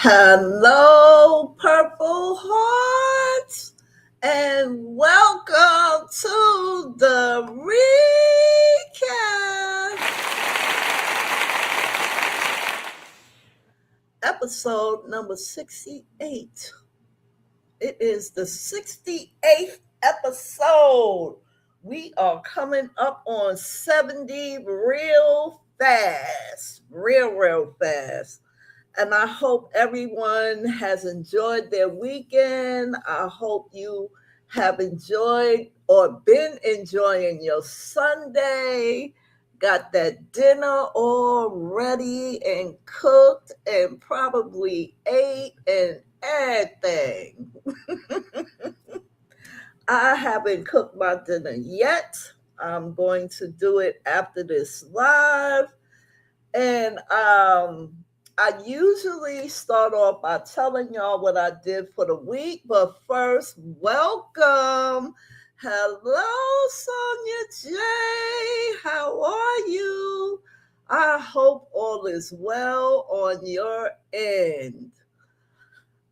Hello, Purple Hearts, and welcome to the Recap episode number 68. It is the 68th episode. We are coming up on 70 real fast, real fast. And I hope everyone has enjoyed their weekend. I hope you have enjoyed or been enjoying your Sunday. Got that dinner all ready and cooked and probably ate and everything. I haven't cooked my dinner yet. I'm going to do it after this live. And I usually start off by telling y'all what I did for the week, but first, welcome. Hello, Sonia J. How are you? I hope all is well on your end.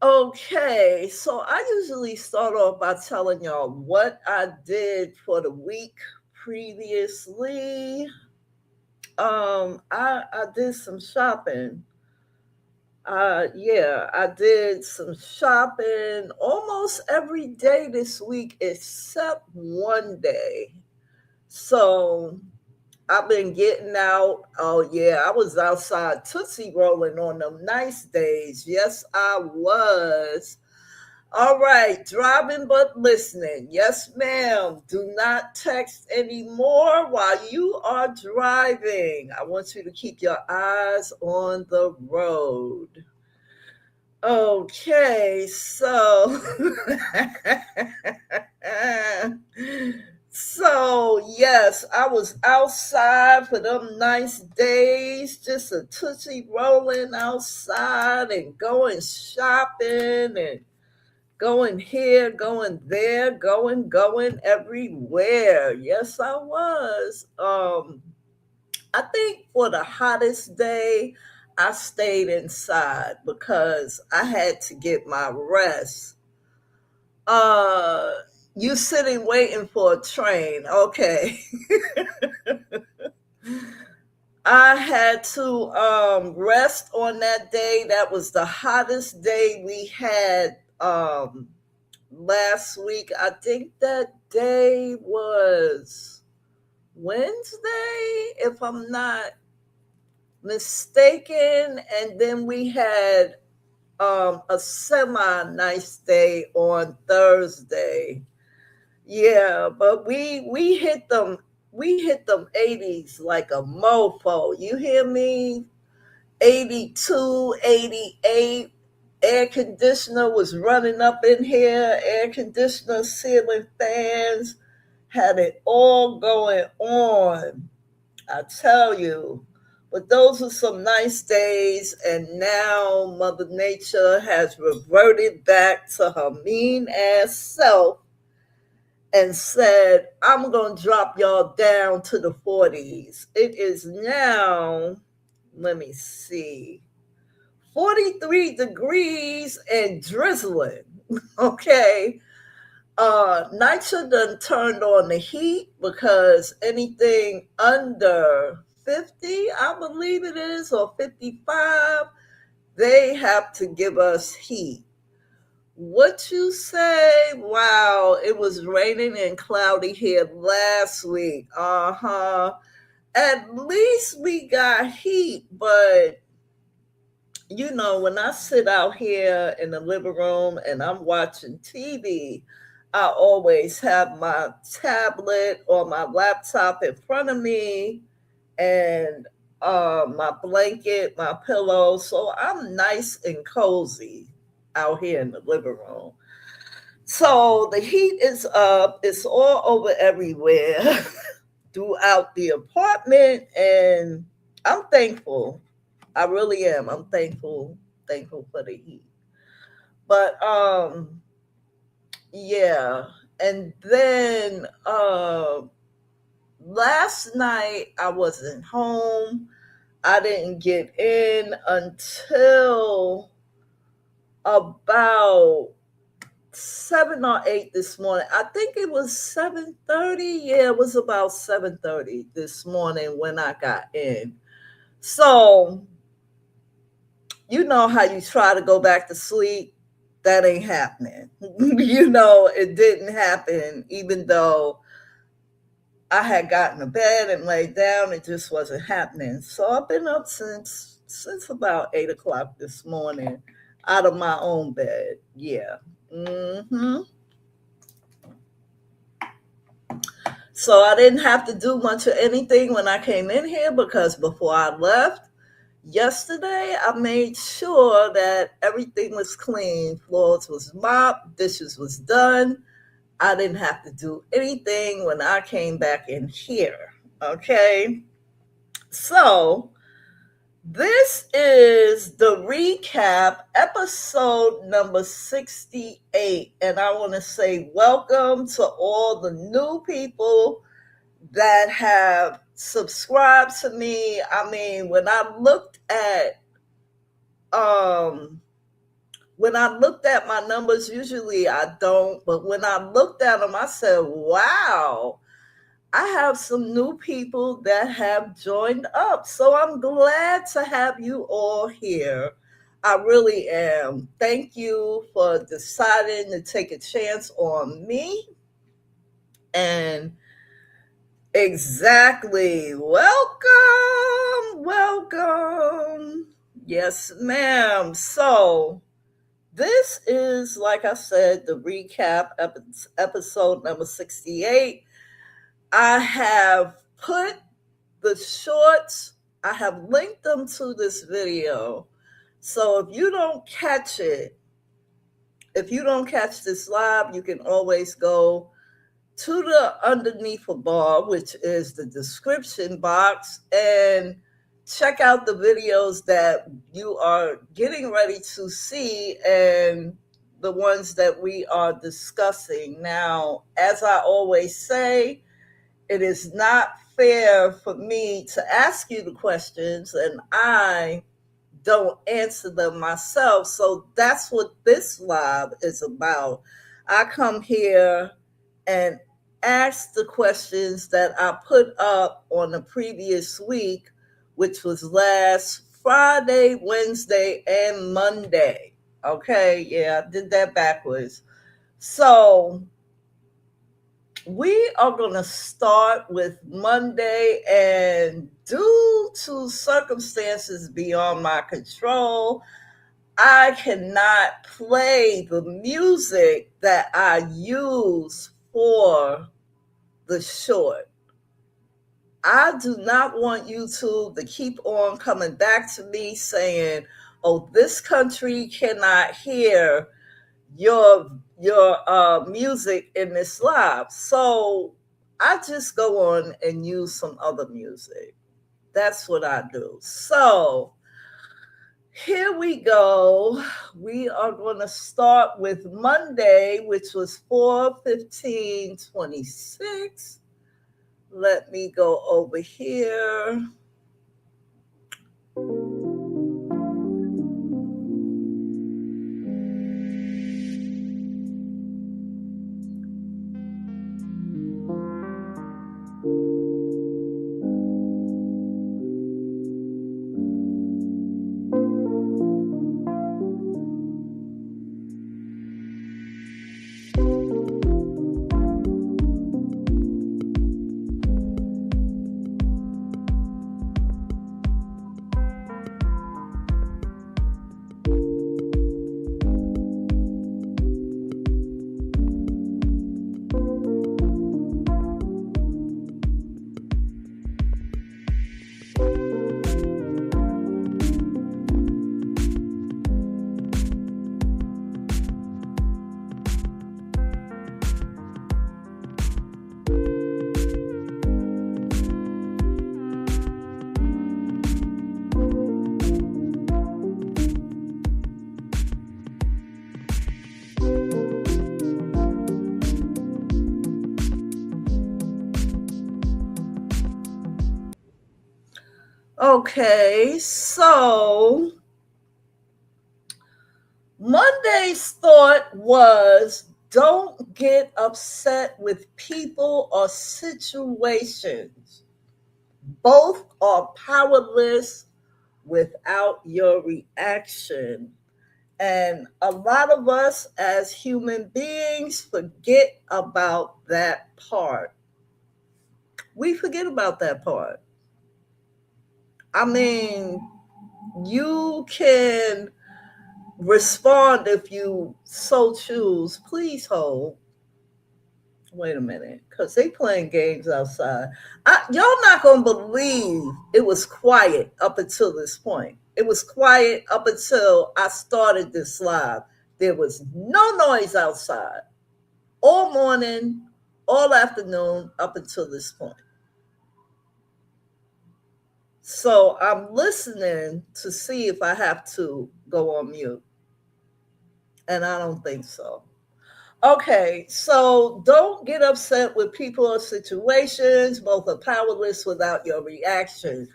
Okay, so I usually start off by telling y'all what I did for the week previously. I did some shopping. I did some shopping almost every day this week except one day. So I've been getting out. Oh yeah, I was outside Tootsie rolling on them nice days. Yes, I was. All right, driving but listening. Yes, ma'am. Do not text anymore while you are driving. I want you to keep your eyes on the road. Okay, so so yes, I was outside for them nice days, just a tootsie rolling outside and going shopping and going here, going there, going everywhere. Yes, I was. I think for the hottest day, I stayed inside because I had to get my rest. Uh, you sitting waiting for a train. Okay. I had to rest on that day. That was the hottest day we had last week. I think that day was Wednesday, if I'm not mistaken. And then we had a semi nice day on Thursday. Yeah, but we hit them 80s like a mofo. You hear me? 82, 88. Air conditioner was running up in here, air conditioner, ceiling fans, had it all going on. I tell you. But those were some nice days, and now Mother Nature has reverted back to her mean ass self and said, I'm going to drop y'all down to the 40s. It is now, let me see, 43 degrees and drizzling. Okay. Nitro done turned on the heat because anything under 50, I believe it is, or 55, they have to give us heat. What you say? Wow, it was raining and cloudy here last week. Uh-huh. At least we got heat, but when I sit out here in the living room and I'm watching TV, I always have my tablet or my laptop in front of me and my blanket, my pillow. So I'm nice and cozy out here in the living room. So the heat is up, it's all over everywhere throughout the apartment, and I'm thankful. I really am. I'm thankful for the heat. But yeah. And then last night I wasn't home. I didn't get in until about 7 or 8 this morning. I think it was 7:30. Yeah, it was about 7:30 this morning when I got in. So you know how you try to go back to sleep? That ain't happening. It didn't happen, even though I had gotten to bed and laid down, it just wasn't happening. So I've been up since about 8 o'clock this morning, out of my own bed. Yeah. hmm So I didn't have to do much of anything when I came in here because before I left yesterday, I made sure that everything was clean. Floors was mopped, dishes was done. I didn't have to do anything when I came back in here. Okay. So this is the recap, episode number 68. And I want to say welcome to all the new people that have subscribed to me. I mean, um when I looked at my numbers, usually I don't, but when I looked at them, I said, wow, I have some new people that have joined up. So I'm glad to have you all here. I really am. Thank you for deciding to take a chance on me. And exactly, welcome, welcome. Yes, ma'am. So, This is, like I said, the recap episode number 68. I have put the shorts, I have linked them to this video. So if you don't catch it, if you don't catch this live, you can always go to the underneath a bar, which is the description box, and check out the videos that you are getting ready to see and the ones that we are discussing. Now, as I always say, it is not fair for me to ask you the questions and I don't answer them myself. So that's what this live is about. I come here and ask the questions that I put up on the previous week, which was last Friday, Wednesday, and Monday. Okay, yeah, I did that backwards. So we are going to start with Monday, and due to circumstances beyond my control, I cannot play the music that I use for the short. I do not want YouTube to keep on coming back to me saying, oh, this country cannot hear your music in this live. So I just go on and use some other music. That's what I do. So here we go. We are going to start with Monday, which was 4/15/26. Let me go over here. Okay, so Monday's thought was don't get upset with people or situations. Both are powerless without your reaction. And a lot of us as human beings forget about that part. We forget about that part. I mean, you can respond if you so choose. Please hold. Wait a minute, because they playing games outside. Y'all not going to believe it was quiet up until this point. It was quiet up until I started this live. There was no noise outside all morning, all afternoon, up until this point. So I'm listening to see if I have to go on mute. And I don't think so. Okay, so don't get upset with people or situations. Both are powerless without your reaction.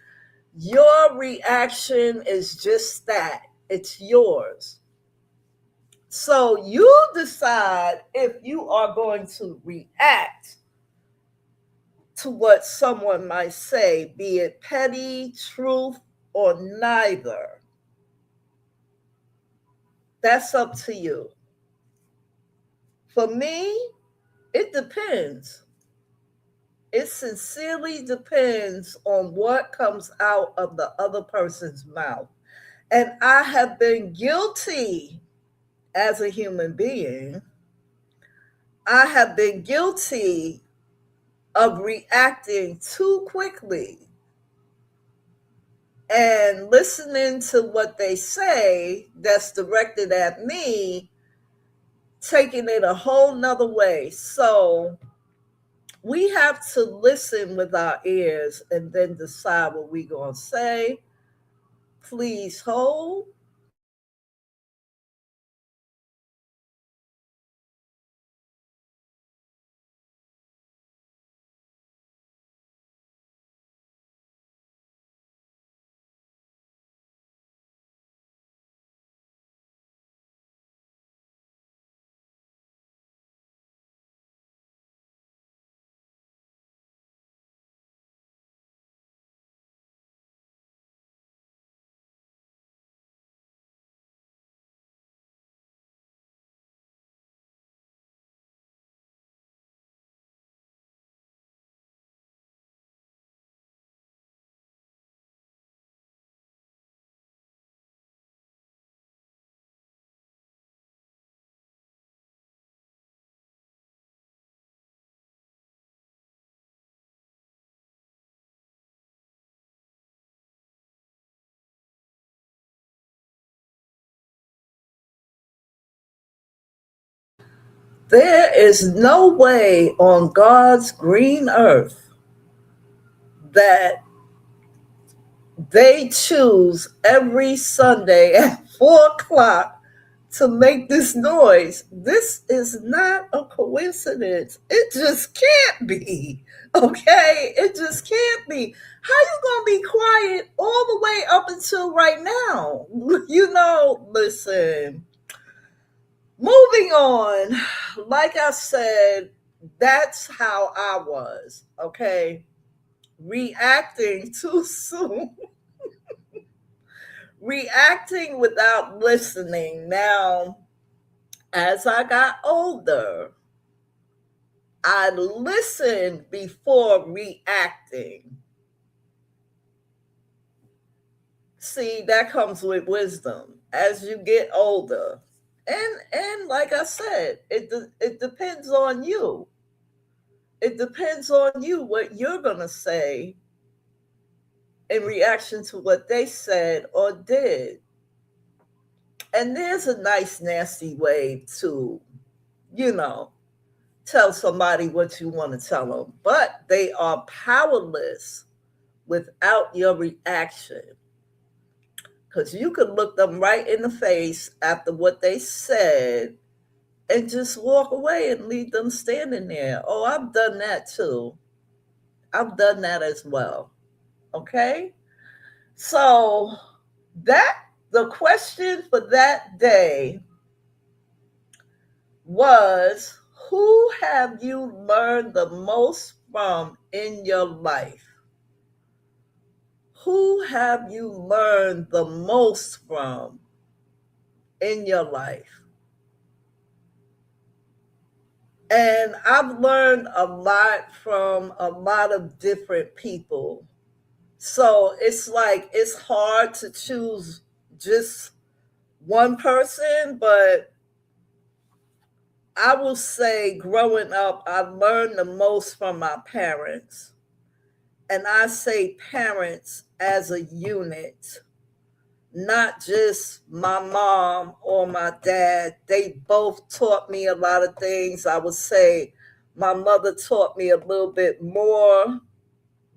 Your reaction is just that. It's yours. So you decide if you are going to react to what someone might say, be it petty, truth, or neither. That's up to you. For me, it depends. It sincerely depends on what comes out of the other person's mouth. And I have been guilty as a human being, I have been guilty of reacting too quickly and listening to what they say that's directed at me, taking it a whole nother way. So we have to listen with our ears and then decide what we're going to say. Please hold. There is no way on God's green earth that they choose every Sunday at 4 o'clock to make this noise. This is not a coincidence. It just can't be. Okay? It just can't be. How you gonna be quiet all the way up until right now? Listen. Moving on. Like I said, that's how I was. Okay? Reacting too soon. Reacting without listening. Now, as I got older, I listened before reacting. See, that comes with wisdom as you get older. And like I said, it depends on you. It depends on you what you're going to say in reaction to what they said or did. And there's a nice, nasty way to, you know, tell somebody what you want to tell them, but they are powerless without your reaction. Because you could look them right in the face after what they said and just walk away and leave them standing there. Oh, I've done that too. I've done that as well. Okay? So that the question for that day was, who have you learned the most from in your life? Who have you learned the most from in your life? And I've learned a lot from a lot of different people. So it's like it's hard to choose just one person, but I will say growing up, I learned the most from my parents. And I say parents as a unit, not just my mom or my dad. They both taught me a lot of things. I would say my mother taught me a little bit more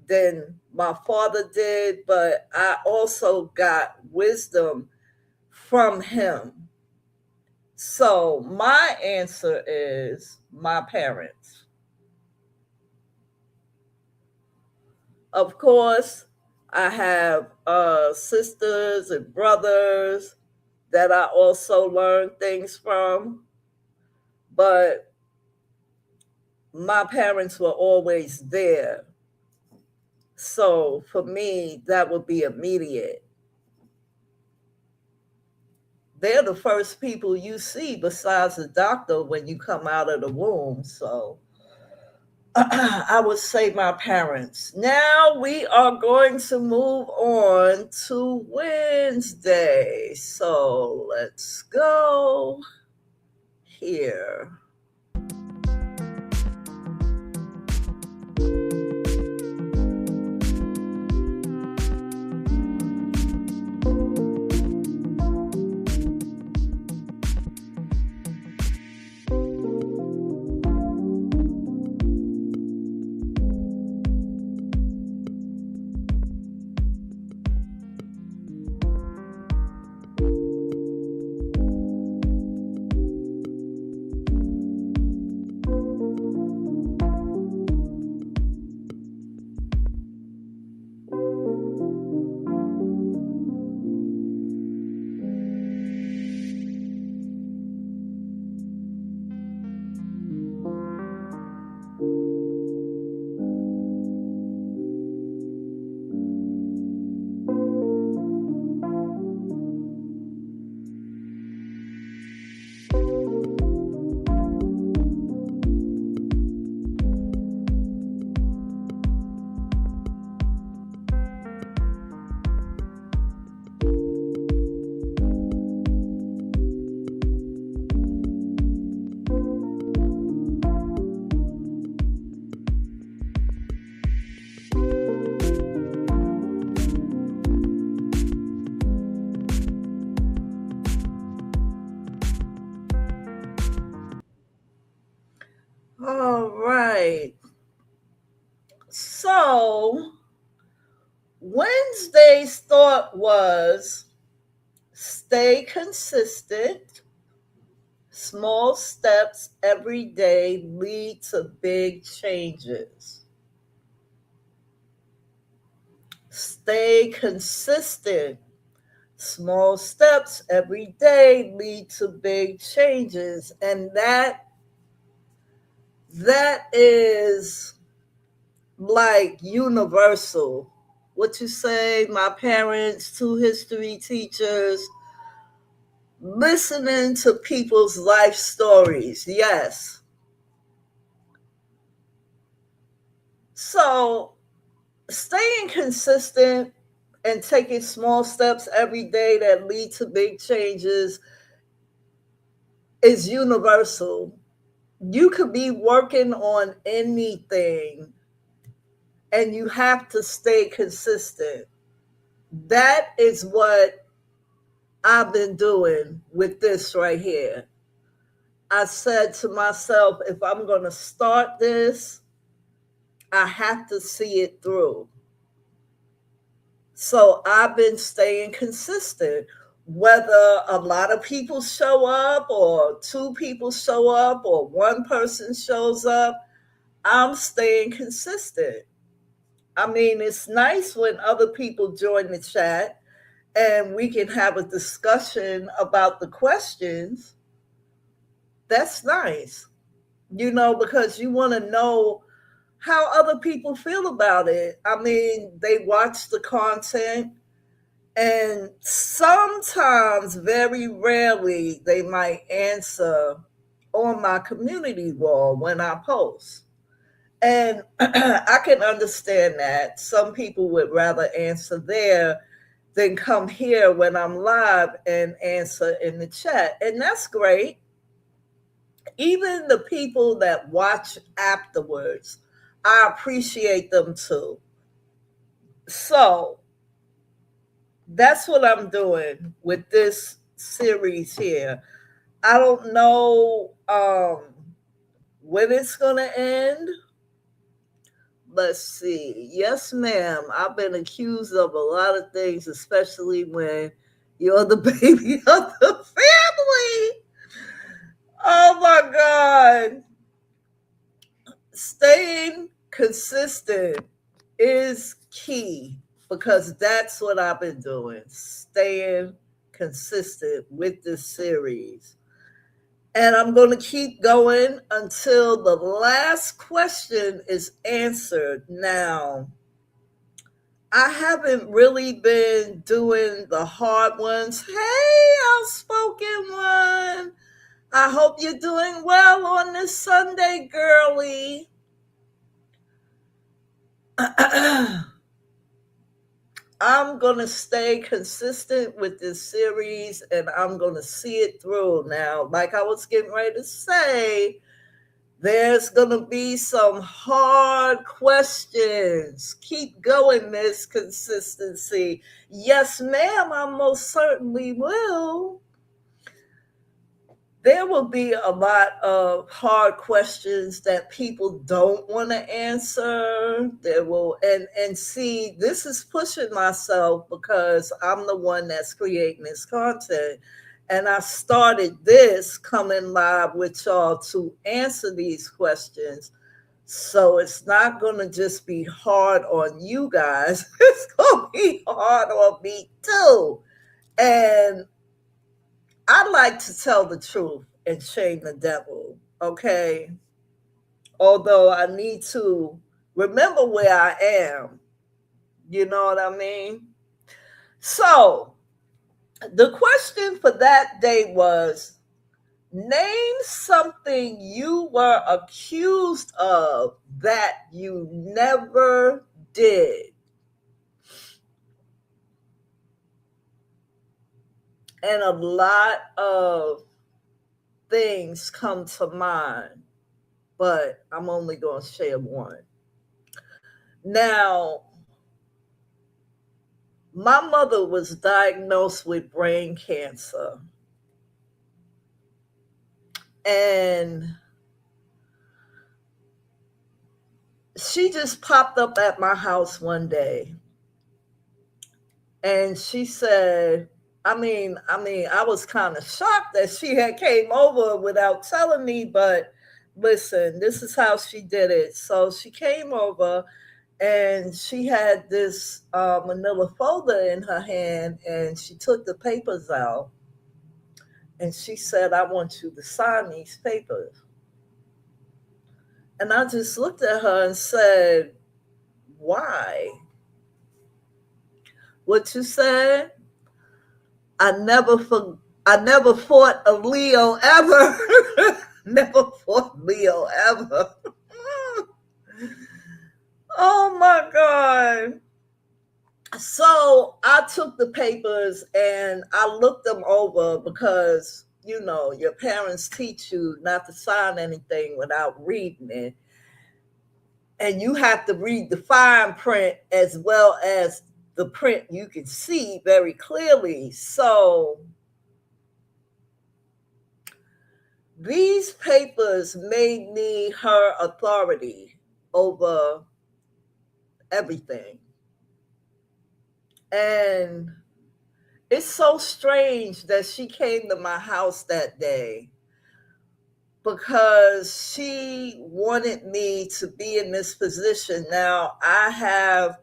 than my father did, but I also got wisdom from him. So my answer is my parents. Of course, I have sisters and brothers that I also learned things from, but my parents were always there. So for me, that would be immediate. They're the first people you see besides the doctor when you come out of the womb. So I would say my parents. Now we are going to move on to Wednesday. So let's go. here. All right. So Wednesday's thought was stay consistent. Small steps every day lead to big changes. Stay consistent. Small steps every day lead to big changes. And that is like universal. What you say, my parents, two history teachers, listening to people's life stories. Yes. So staying consistent and taking small steps every day that lead to big changes is universal. You could be working on anything and you have to stay consistent. That is what I've been doing with this right here. I said to myself, if I'm going to start this, I have to see it through. So I've been staying consistent. Whether a lot of people show up or two people show up or one person shows up, I'm staying consistent. I mean, it's nice when other people join the chat and we can have a discussion about the questions. That's nice, because you want to know how other people feel about it. I mean, they watch the content and sometimes, very rarely, they might answer on my community wall when I post. And I can understand that. Some people would rather answer there than come here when I'm live and answer in the chat. And that's great. Even the people that watch afterwards, I appreciate them too. So that's what I'm doing with this series here. I don't know when it's going to end. Let's see. Yes, ma'am. I've been accused of a lot of things, especially when you're the baby of the family. Oh my God. Staying consistent is key because that's what I've been doing. Staying consistent with this series. And I'm going to keep going until the last question is answered. Now, I haven't really been doing the hard ones. Hey, outspoken one. I hope you're doing well on this Sunday, girly. I I'm going to stay consistent with this series and I'm going to see it through. Now, like I was getting ready to say, there's going to be some hard questions. Keep going, Miss Consistency. Yes, ma'am, I most certainly will. There will be a lot of hard questions that people don't want to answer. There will, and see, this is pushing myself because I'm the one that's creating this content. And I started this coming live with y'all to answer these questions. So it's not going to just be hard on you guys. It's going to be hard on me too. And I like to tell the truth and shame the devil, okay? Although I need to remember where I am. You know what I mean? So, the question for that day was, name something you were accused of that you never did. And a lot of things come to mind, but I'm only going to share one. Now, my mother was diagnosed with brain cancer. And she just popped up at my house one day. And she said, I was kind of shocked that she had came over without telling me, but listen, this is how she did it. So she came over and she had this manila folder in her hand and she took the papers out and she said, I want you to sign these papers. And I just looked at her and said, why? What you said? I never fought a Leo ever. Never fought Leo ever. Oh my God. So I took the papers and I looked them over because, you know, your parents teach you not to sign anything without reading it. And you have to read the fine print as well as the print you can see very clearly. So these papers made me her authority over everything. And it's so strange that she came to my house that day because she wanted me to be in this position. Now, I have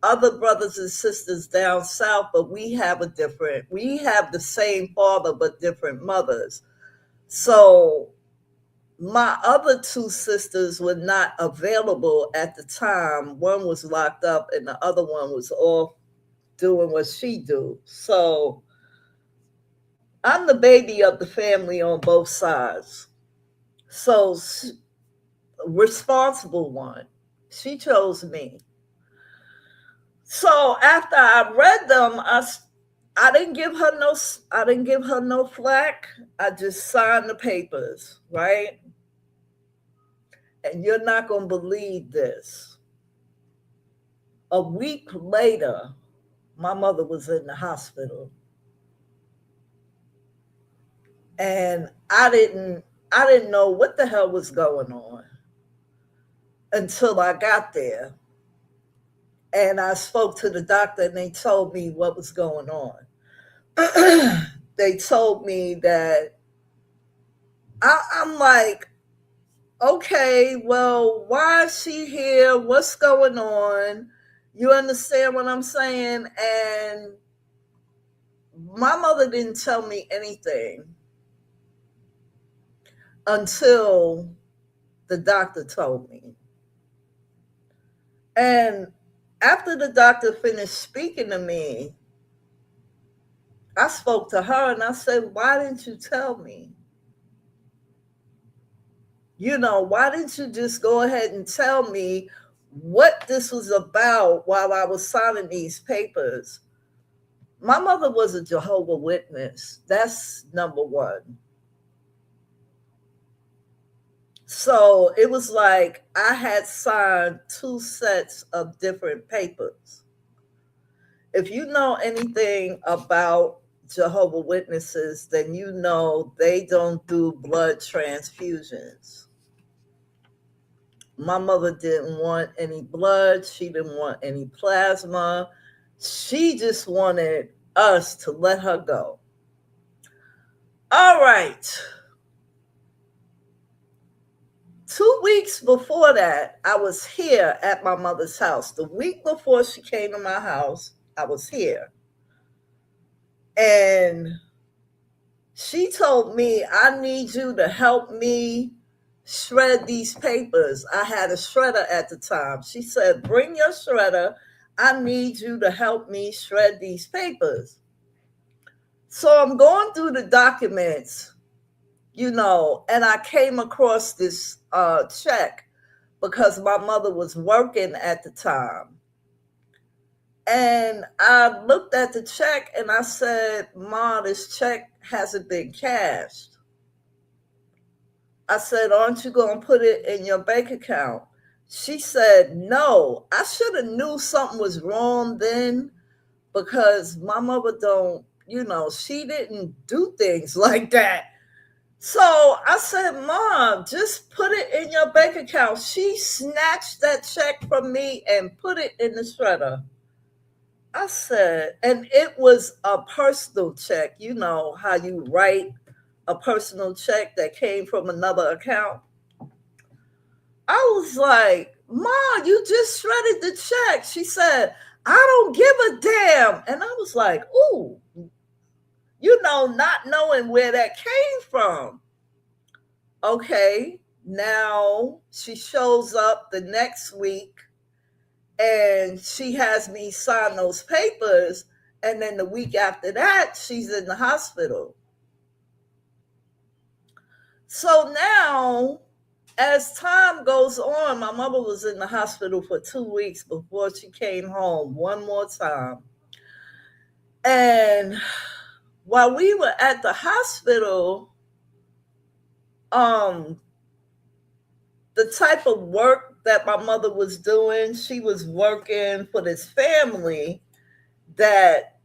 other brothers and sisters down south, but we have the same father, but different mothers. So my other two sisters were not available at the time. One was locked up and the other one was off doing what she do. So I'm the baby of the family on both sides. So responsible one. She chose me. So after I read them, I didn't give her no flack. I just signed the papers, right? And you're not going to believe this. A week later, my mother was in the hospital. And I didn't know what the hell was going on until I got there. And I spoke to the doctor and they told me what was going on. They told me that I'm like, okay, well, why is she here? What's going on? You understand what I'm saying? And my mother didn't tell me anything until the doctor told me. And after the doctor finished speaking to me, I spoke to her and I said, why didn't you tell me? You know, why didn't you just go ahead and tell me what this was about while I was signing these papers. My mother was a Jehovah Witness. That's number one. So it was like I had signed two sets of different papers. If you know anything about Jehovah Witnesses, then you know they don't do blood transfusions. My mother didn't want any blood. She didn't want any plasma. She just wanted us to let her go. All right. 2 weeks before that, I was here at my mother's house. The week before she came to my house, I was here. And she told me, I need you to help me shred these papers. I had a shredder at the time. She said, bring your shredder. I need you to help me shred these papers. So I'm going through the documents, and I came across this check because my mother was working at the time. And I looked at the check and I said, Ma, this check hasn't been cashed. I said, aren't you going to put it in your bank account? She said, no. I should have knew something was wrong then, because my mother don't, she didn't do things like that. So I said, Mom, just put it in your bank account. She snatched that check from me and put it in the shredder. I said, and it was a personal check. You know how you write a personal check that came from another account? I was like, Mom, you just shredded the check. She said, I don't give a damn. And I was like, ooh, not knowing where that came from. Okay, now she shows up the next week and she has me sign those papers. And then the week after that, she's in the hospital. So now, as time goes on, my mother was in the hospital for 2 weeks before she came home one more time. And while we were at the hospital, the type of work that my mother was doing, she was working for this family that,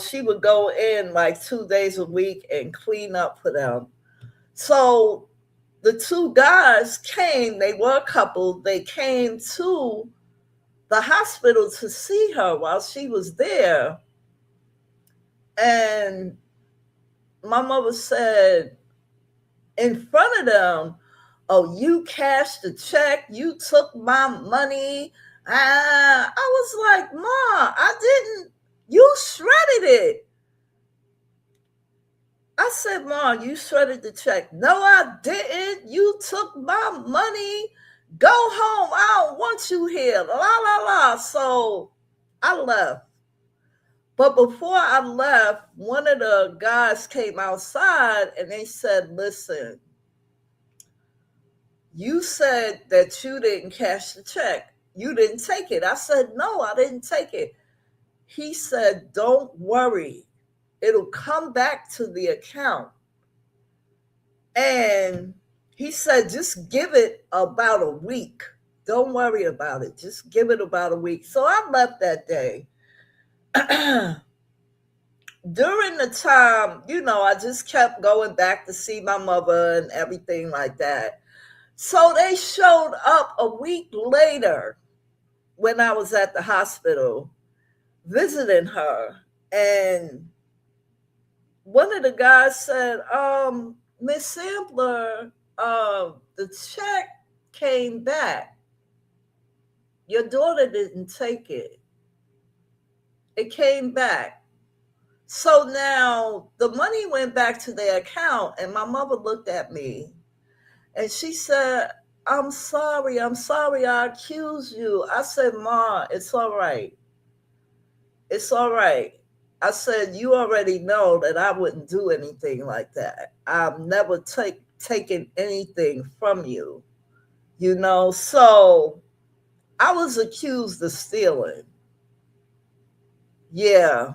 she would go in like 2 days a week and clean up for them. So the two guys came, they were a couple, they came to the hospital to see her while she was there. And my mother said in front of them, oh, you cashed the check, you took my money. I was like, Ma, I didn't, you shredded it. I said, Ma, you shredded the check. No, I didn't. You took my money. Go home. I don't want you here. La, la, la. So I left. But before I left, one of the guys came outside and they said, listen, you said that you didn't cash the check. You didn't take it. I said, no, I didn't take it. He said, don't worry. It'll come back to the account. And he said, just give it about a week. Don't worry about it. Just give it about a week. So I left that day. During the time, I just kept going back to see my mother and everything like that. So they showed up a week later when I was at the hospital visiting her. And one of the guys said, Miss Sampler, the check came back. Your daughter didn't take it. It came back. So now the money went back to their account, and my mother looked at me and she said, I'm sorry, I accused you. I said, Ma, it's all right. It's all right. I said, you already know that I wouldn't do anything like that. I've never taken anything from you, So I was accused of stealing. Yeah.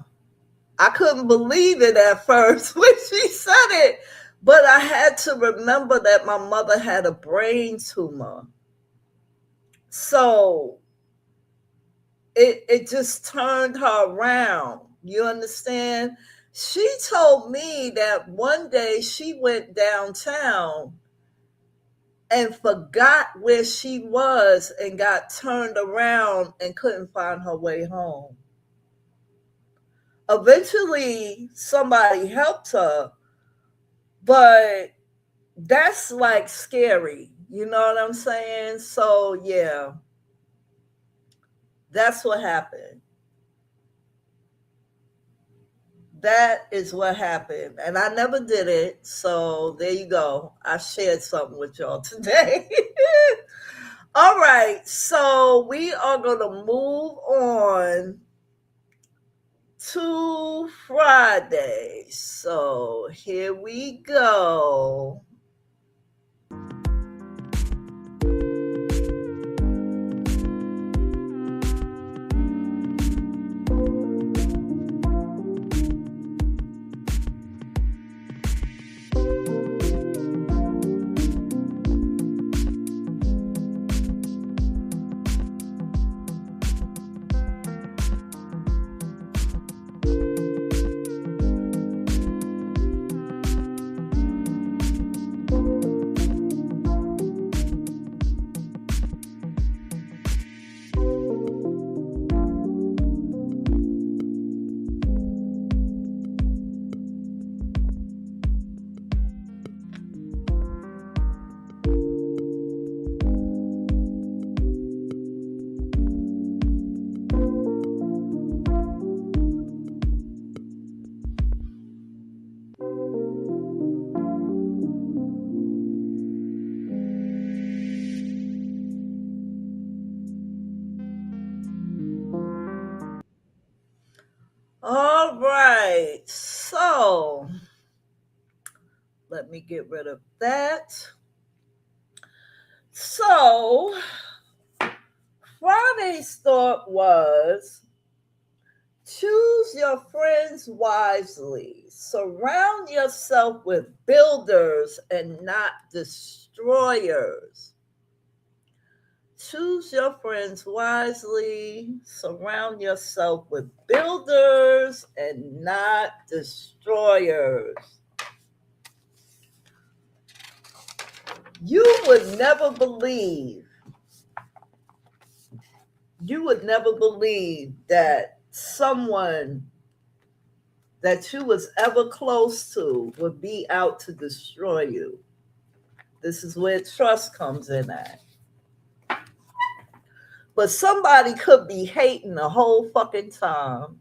I couldn't believe it at first when she said it, but I had to remember that my mother had a brain tumor. So it just turned her around. You understand? She told me that one day she went downtown and forgot where she was and got turned around and couldn't find her way home. Eventually, somebody helped her, but that's like scary. You know what I'm saying? So, yeah, that's what happened. That is what happened. And I never did it. So, there you go. I shared something with y'all today. All right. So, we are going to move on to Friday. So, here we go. All right. So, let me get rid of that. So, Friday's thought was choose your friends wisely. Surround yourself with builders and not destroyers. Choose your friends wisely. Surround yourself with builders and not destroyers. You would never believe that someone that you was ever close to would be out to destroy you. This is where trust comes in at. But somebody could be hating the whole fucking time.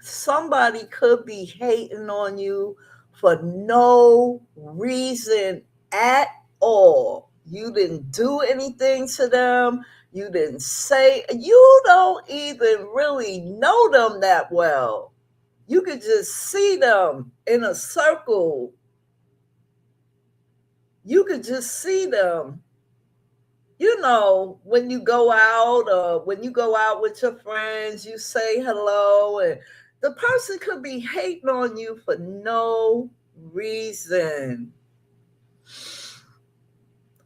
Somebody could be hating on you for no reason at all. You didn't do anything to them. You didn't say, you don't even really know them that well. You could just see them in a circle. You could just see them, when you go out or when you go out with your friends, you say hello, and the person could be hating on you for no reason.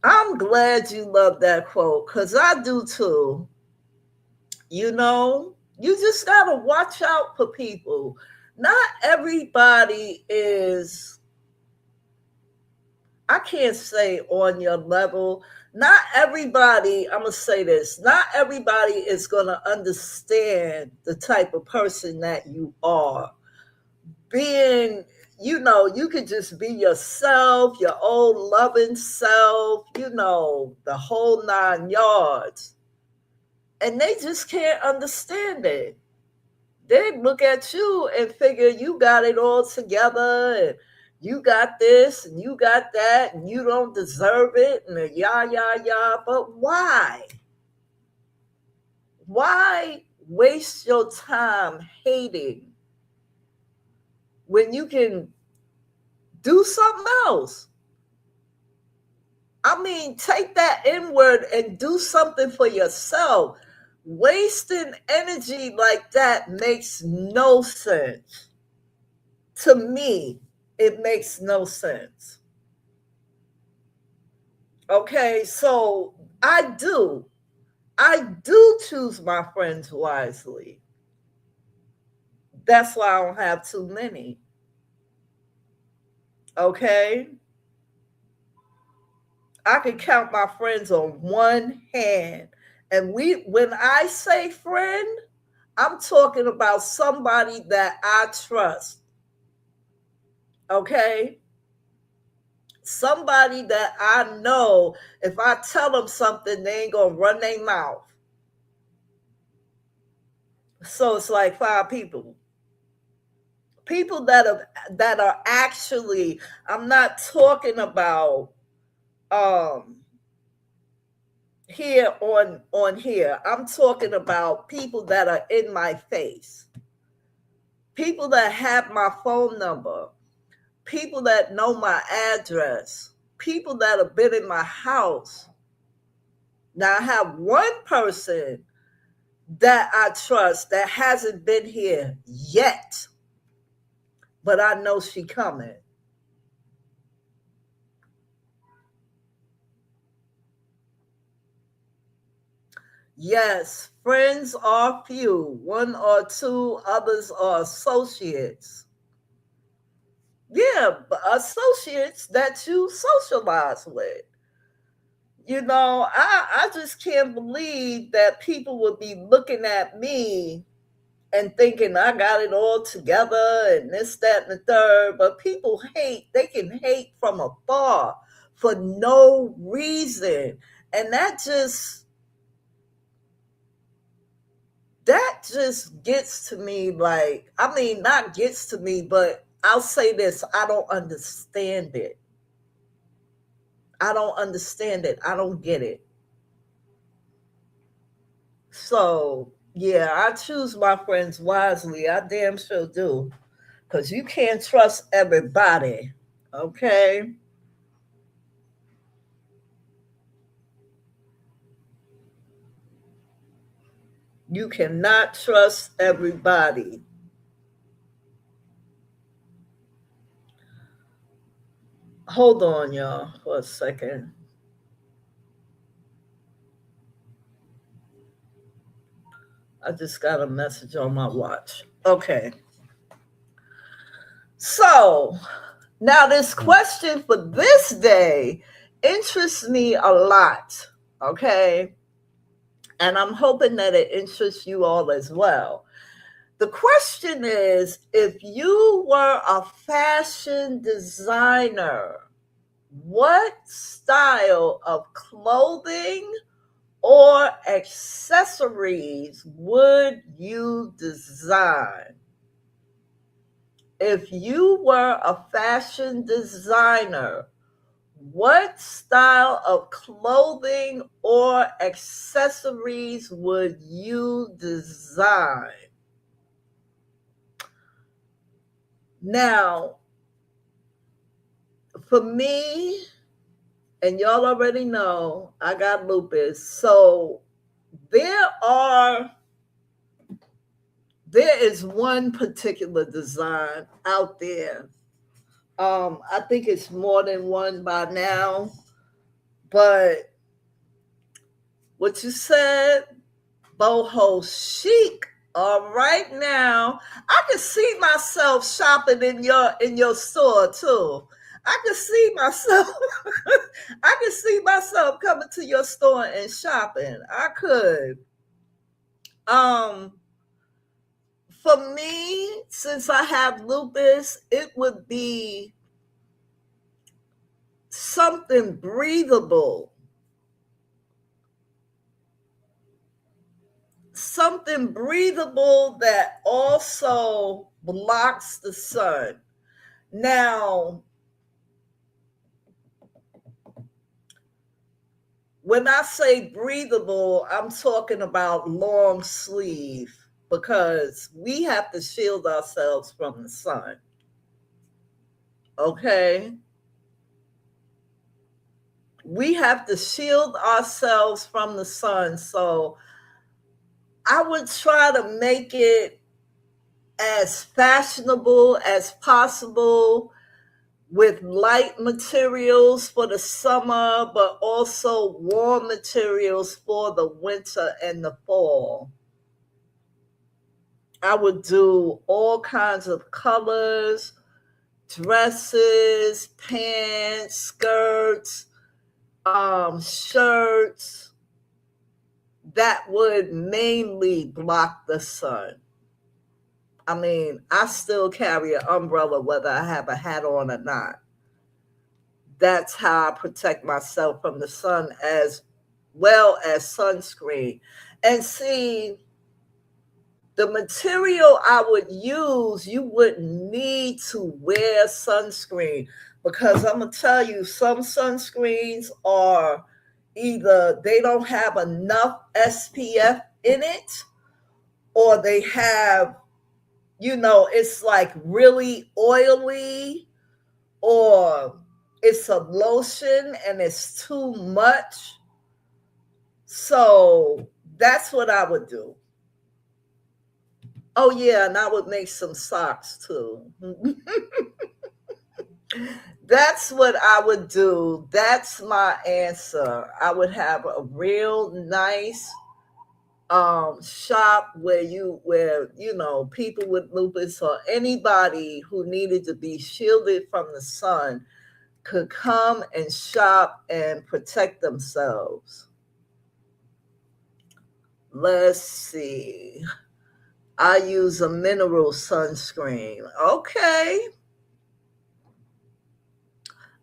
I'm glad you love that quote because I do too. You just got to watch out for people. Not everybody is, I can't say on your level. Not everybody, I'm going to say this, not everybody is going to understand the type of person that you are. Being, you could just be yourself, your old loving self, the whole 9 yards. And they just can't understand it. They look at you and figure you got it all together and you got this and you got that and you don't deserve it and yah. But why? Why waste your time hating when you can do something else? I mean, take that inward and do something for yourself. Wasting energy like that makes no sense. To me, it makes no sense. Okay, so I do choose my friends wisely. That's why I don't have too many. Okay, I can count my friends on one hand. And when I say friend, I'm talking about somebody that I trust. Okay, somebody that I know if I tell them something, they ain't gonna run their mouth. So it's like five people. People that are actually, I'm not talking about um here on here. I'm talking about people that are in my face. People that have my phone number, people that know my address, people that have been in my house. Now I have one person that I trust that hasn't been here yet, but I know she coming. Yes, friends are few, one or two, others are associates. Yeah, but associates that you socialize with. I just can't believe that people would be looking at me and thinking I got it all together and this, that, and the third. But people hate, they can hate from afar for no reason. And that just gets to me, like, I mean, not gets to me, but I'll say this, I don't understand it. I don't understand it. I don't get it. So, yeah, I choose my friends wisely. I damn sure do. Because you can't trust everybody. Okay? You cannot trust everybody. Hold on, y'all, for a second. I just got a message on my watch. Okay. So, now this question for this day interests me a lot. Okay? And I'm hoping that it interests you all as well. The question is, if you were a fashion designer, what style of clothing or accessories would you design? If you were a fashion designer, what style of clothing or accessories would you design? Now, for me, and y'all already know, I got lupus. So there are there is one particular design out there. I think it's more than one by now, but what you said, boho chic. All right now, I can see myself shopping in your store too. I can see myself. I can see myself coming to your store and shopping. I could. Um, for me, since I have lupus, it would be something breathable, something breathable that also blocks the sun. Now, when I say breathable, I'm talking about long sleeve because we have to shield ourselves from the sun. Okay? we have to shield ourselves from the sun. So I would try to make it as fashionable as possible with light materials for the summer, but also warm materials for the winter and the fall. I would do all kinds of colors, dresses, pants, skirts, shirts that would mainly block the sun. I mean, I still carry an umbrella whether I have a hat on or not. That's how I protect myself from the sun as well as sunscreen. And see, the material I would use, you wouldn't need to wear sunscreen because I'm going to tell you, some sunscreens are either they don't have enough SPF in it or they have, it's like really oily or it's a lotion and it's too much. So that's what I would do. Oh, yeah, and I would make some socks too. That's what I would do. That's my answer. I would have a real nice shop where people with lupus or anybody who needed to be shielded from the sun could come and shop and protect themselves. Let's see. I use a mineral sunscreen. Okay.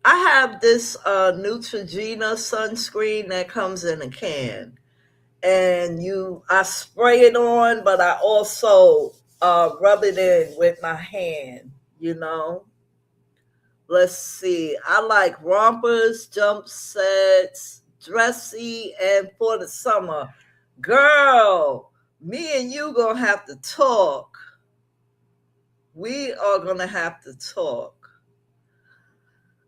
I have this Neutrogena sunscreen that comes in a can. And I spray it on, but I also rub it in with my hand. Let's see. I like rompers, jump sets, dressy, and for the summer. Girl, me and you gonna have to talk. We are gonna have to talk.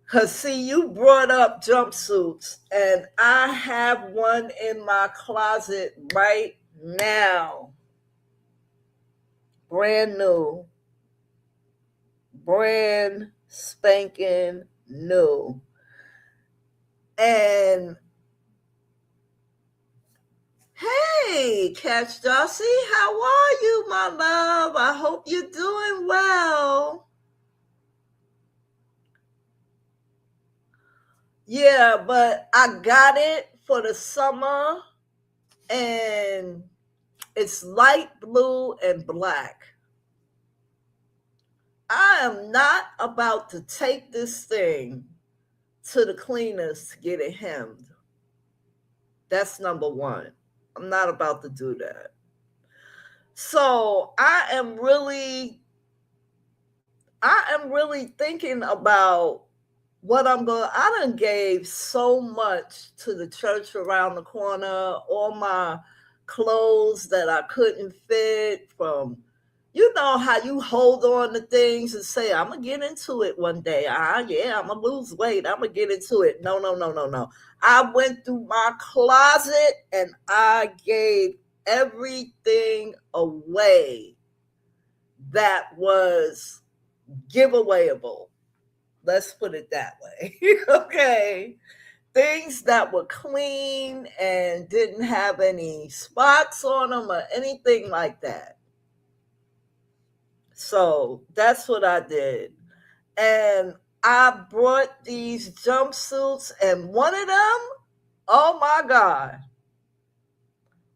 Because, see, you brought up jumpsuits, and I have one in my closet right now. Brand new. Brand spanking new. And, hey, Catch Darcy, how are you, my love? I hope you're doing well. Yeah, but I got it for the summer, and it's light blue and black. I am not about to take this thing to the cleaners to get it hemmed. That's number one. I'm not about to do that. So I am really thinking about what I done gave so much to the church around the corner, all my clothes that I couldn't fit from, how you hold on to things and say, I'm going to get into it one day. Yeah, I'm going to lose weight. I'm going to get into it. No, no, no, no, no. I went through my closet and I gave everything away that was giveawayable. Let's put it that way. Okay. Things that were clean and didn't have any spots on them or anything like that. So that's what I did. And I brought these jumpsuits, and one of them, oh my God,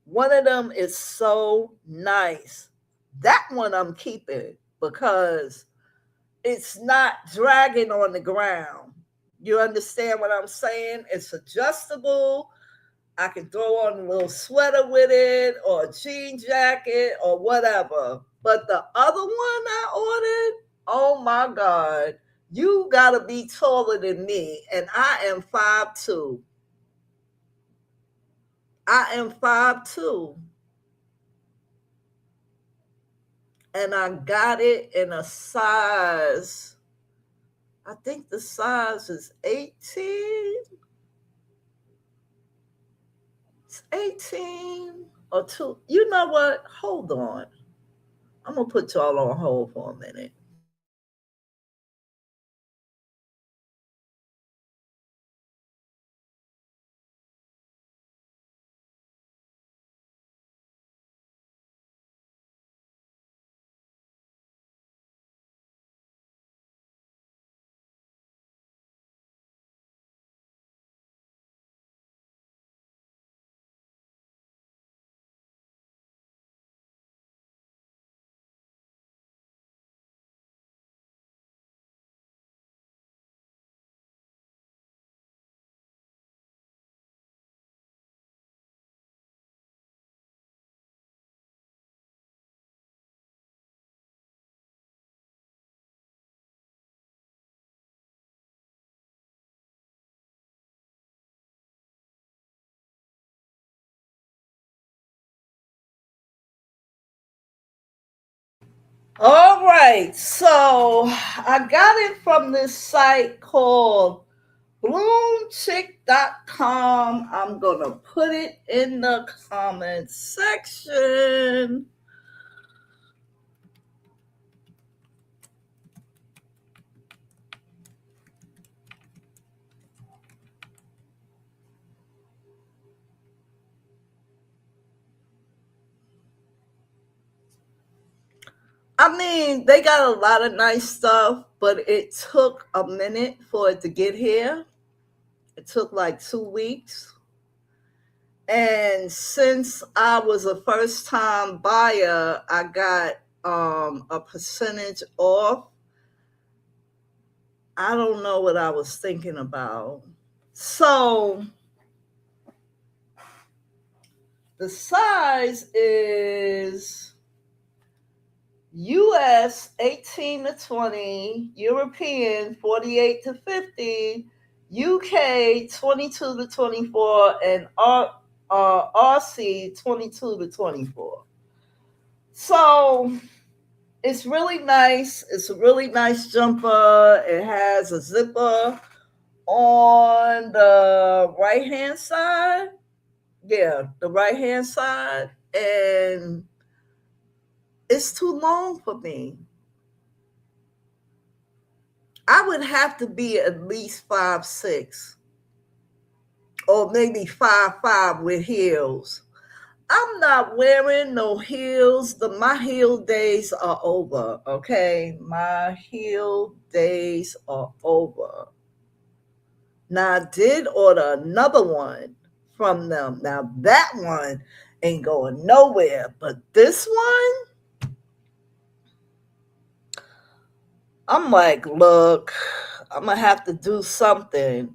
one of them is so nice. That one I'm keeping because it's not dragging on the ground. You understand what I'm saying? It's adjustable. I can throw on a little sweater with it or a jean jacket or whatever. But the other one I ordered, oh my God, you gotta be taller than me. And I am 5'2". I am 5'2". And I got it in a size, I think the size is 18. 18 or 2. You know what? Hold on. I'm going to put y'all on hold for a minute. All right. So I got it from this site called bloomchick.com. I'm going to put it in the comments section. I mean, they got a lot of nice stuff, but it took a minute for it to get here. It took like 2 weeks. And since I was a first time buyer, I got a percentage off. I don't know what I was thinking about. So the size is US 18 to 20, European 48 to 50, UK 22 to 24, and RC 22 to 24. So it's really nice. It's a really nice jumper. It has a zipper on the right hand side. Yeah, the right hand side. And it's too long for me. I would have to be at least 5'6" or maybe 5'5" with heels. I'm not wearing no heels. My heel days are over. Okay, my heel days are over. Now I did order another one from them. Now that one ain't going nowhere, but this one, I'm like, look, I'm gonna have to do something.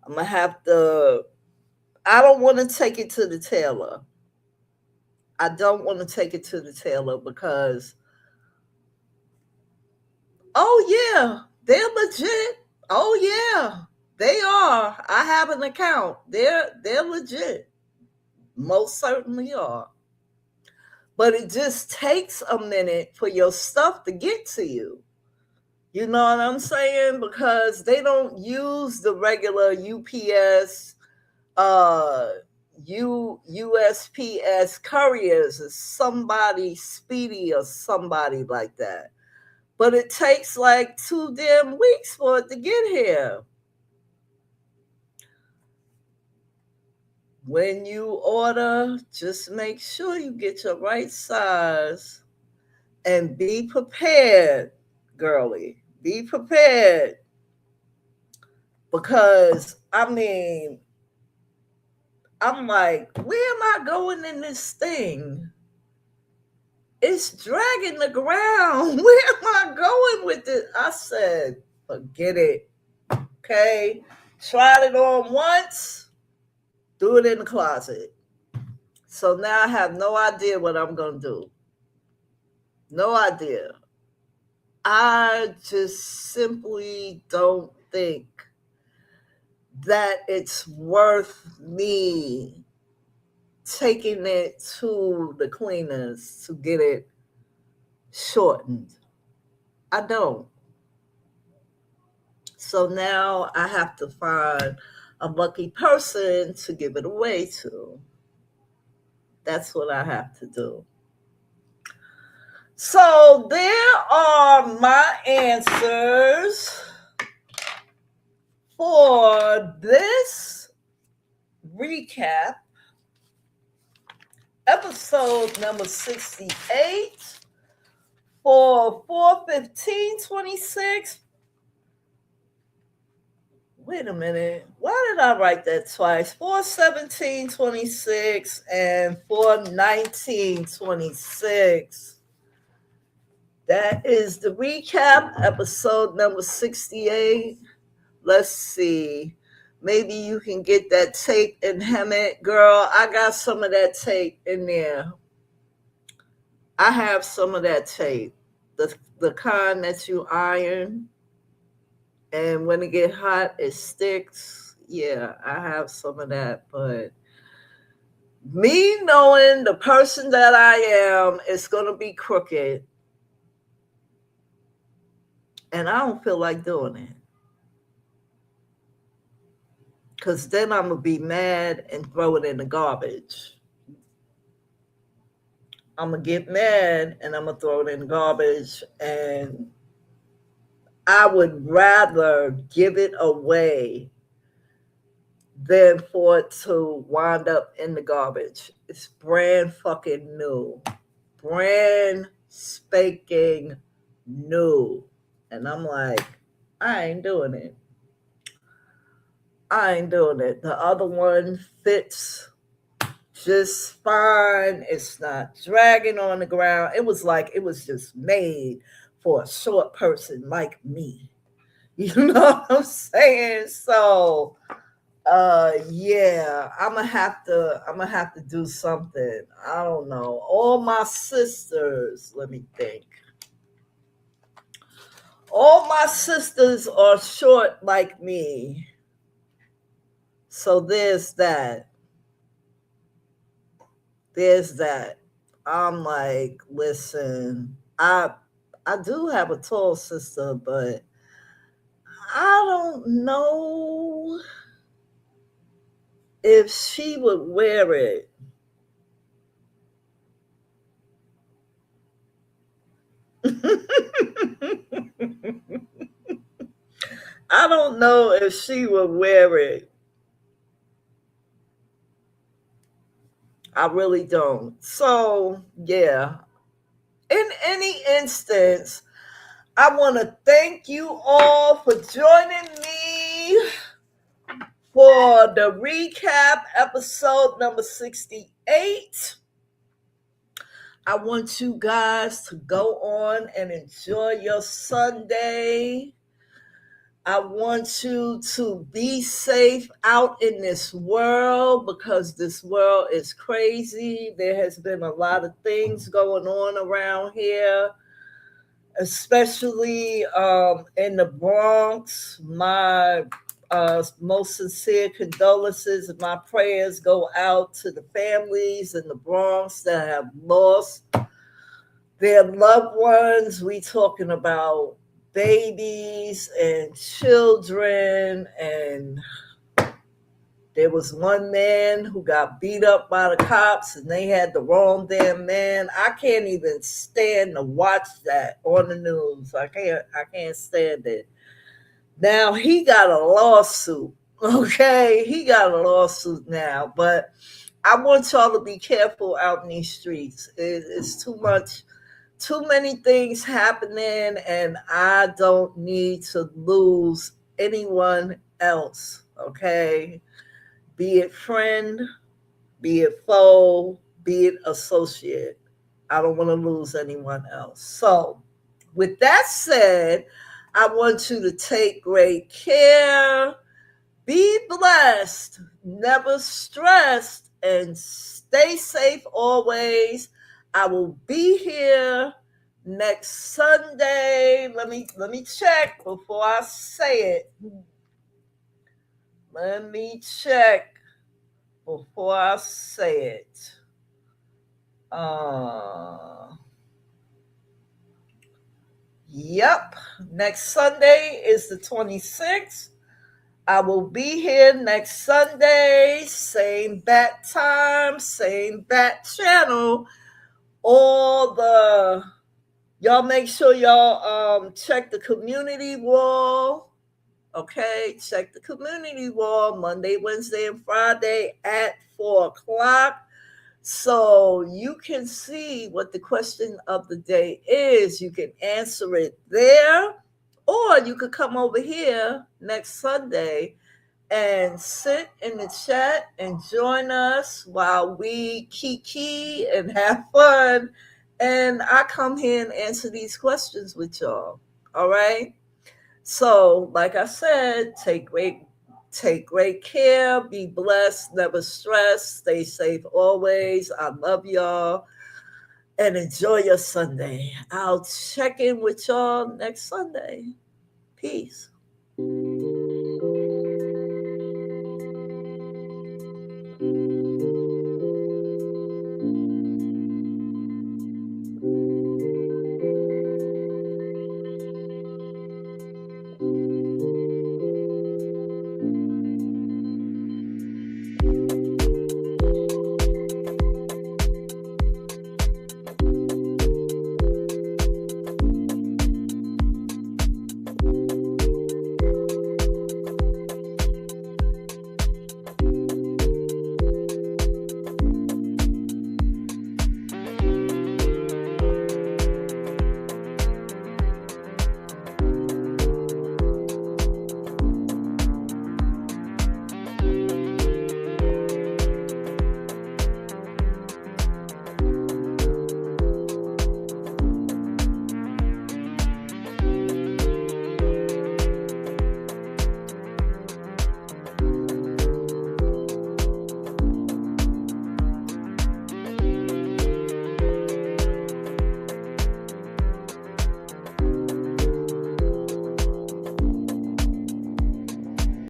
I'm gonna have to. I don't want to take it to the tailor. I don't want to take it to the tailor because, oh yeah, they're legit. Oh yeah, they are. I have an account. They're legit. Most certainly are. But it just takes a minute for your stuff to get to you. You know what I'm saying? Because they don't use the regular UPS, uh, USPS couriers as somebody speedy or somebody like that. But it takes like 2 damn weeks for it to get here. When you order, just make sure you get your right size and be prepared, girlie. Be prepared because I mean, I'm like, where am I going in this thing? It's dragging the ground. Where am I going with it? I said, forget it. Okay. Tried it on once, threw it in the closet. So now I have no idea what I'm going to do. No idea. I just simply don't think that it's worth me taking it to the cleaners to get it shortened. I don't. So now I have to find a lucky person to give it away to. That's what I have to do. So there are my answers for this recap, episode number 68 for 4/15/26. Wait a minute. Why did I write that twice? 4/17/26 and 4/19/26. That is the recap, episode number 68. Let's see. Maybe you can get that tape and hem it. Girl, I got some of that tape in there. I have some of that tape. The kind that you iron, and when it get hot, it sticks. Yeah, I have some of that. But me knowing the person that I am, it's going to be crooked. And I don't feel like doing it. Because then I'm going to be mad and throw it in the garbage. I'm going to get mad and I'm going to throw it in the garbage. And I would rather give it away than for it to wind up in the garbage. It's brand fucking new. Brand spanking new. And I'm like, I ain't doing it. I ain't doing it. The other one fits just fine. It's not dragging on the ground. It was like it was just made for a short person like me. You know what I'm saying? So yeah, I'm gonna have to do something. I don't know. All my sisters, let me think. All my sisters are short like me. So there's that. There's that. I'm like, listen, I do have a tall sister, but I don't know if she would wear it. I don't know if she would wear it. I really don't. So, yeah. In any instance, I want to thank you all for joining me for the recap episode number 68. I want you guys to go on and enjoy your Sunday. I want you to be safe out in this world because this world is crazy. There has been a lot of things going on around here, especially in the Bronx. My most sincere condolences and my prayers go out to the families in the Bronx that have lost their loved ones. We talking about babies and children, and there was one man who got beat up by the cops and they had the wrong damn man. I can't even stand to watch that on the news. I can't stand it. Now he got a lawsuit. Okay, he got a lawsuit now, but I want y'all to be careful out in these streets. It's too many things happening, and I don't need to lose anyone else. Okay, be it friend, be it foe, be it associate. I don't want to lose anyone else. So, with that said, I want you to take great care. Be blessed, never stressed, and stay safe always. I will be here next Sunday. Let me check before I say it. Let me check before I say it. Yep. Next Sunday is the 26th. I will be here next Sunday, same bat time, same bat channel. All the Y'all make sure y'all check the community wall. Okay, check the community wall Monday, Wednesday, and Friday at 4 o'clock. So you can see what the question of the day is. You can answer it there, or you could come over here next Sunday and sit in the chat and join us while we kiki and have fun. And I come here and answer these questions with y'all. All right. So, like I said, take great care, be blessed, never stress, stay safe always. I love y'all and enjoy your Sunday. I'll check in with y'all next Sunday. Peace.